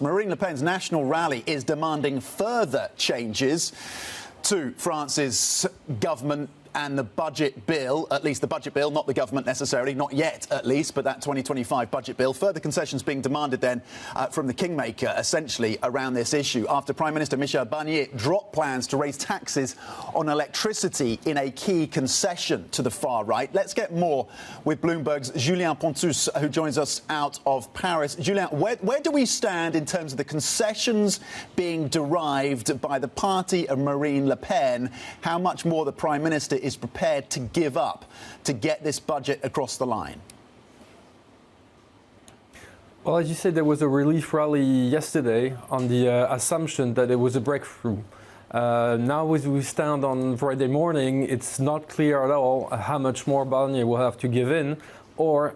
Marine Le Pen's national rally is demanding further changes to France's government and the budget bill, at least the budget bill, not the government necessarily, not yet at least, but that 2025 budget bill. Further concessions being demanded then from the kingmaker, essentially, around this issue after Prime Minister Michel Barnier dropped plans to raise taxes on electricity in a key concession to the far right. Let's get more with Bloomberg's Julien Ponthus, who joins us out of Paris. Julien, where do we stand in terms of the concessions being derived by the party of Marine Le Pen? How much more the Prime Minister is prepared to give up to get this budget across the line? Well, as you said, there was a relief rally yesterday on the assumption that it was a breakthrough. Now, as we stand on Friday morning, it's not clear at all how much more Barnier will have to give in, or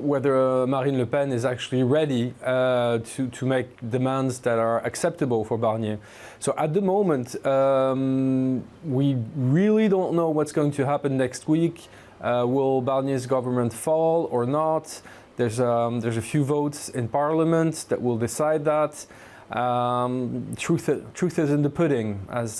whether Marine Le Pen is actually ready to make demands that are acceptable for Barnier. So at the moment, we really don't know what's going to happen next week. Will Barnier's government fall or not? There's a few votes in Parliament that will decide that. Truth is in the pudding, as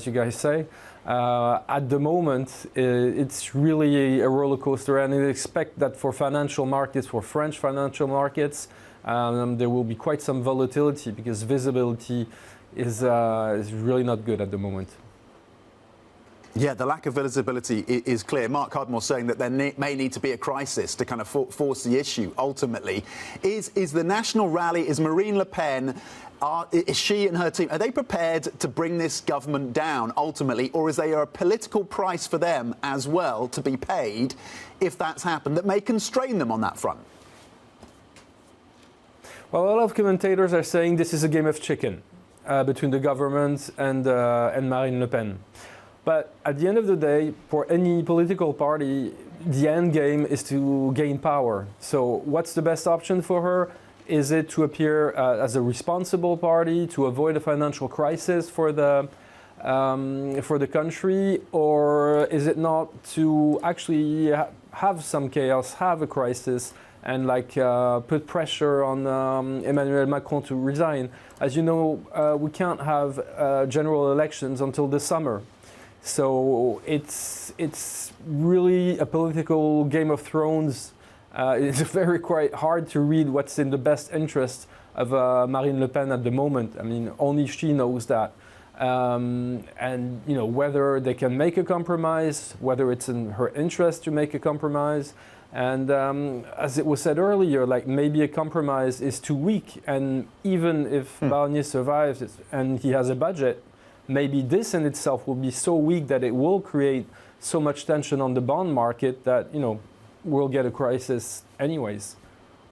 you guys say. At the moment, it's really a roller coaster, and I expect that for financial markets, for French financial markets, there will be quite some volatility because visibility is really not good at the moment. Yeah, the lack of visibility is clear. Mark Cardinal saying that there may need to be a crisis to kind of force the issue ultimately. Is the national rally, is Marine Le Pen, is she and her team, are they prepared to bring this government down ultimately, or is there a political price for them as well to be paid if that's happened that may constrain them on that front? Well, a lot of commentators are saying this is a game of chicken between the government and Marine Le Pen. But at the end of the day, for any political party, the end game is to gain power. So what's the best option for her? Is it to appear as a responsible party, to avoid a financial crisis for the country, or is it not to actually have some chaos, have a crisis, and put pressure on Emmanuel Macron to resign? As you know, we can't have general elections until the summer. So it's really a political Game of Thrones. It's very quite hard to read what's in the best interest of Marine Le Pen at the moment. I mean, only she knows that. And you know, whether they can make a compromise, whether it's in her interest to make a compromise. And as it was said earlier, like maybe a compromise is too weak. And even if Barnier survives and he has a budget, maybe this in itself will be so weak that it will create so much tension on the bond market that, you know, we'll get a crisis anyways.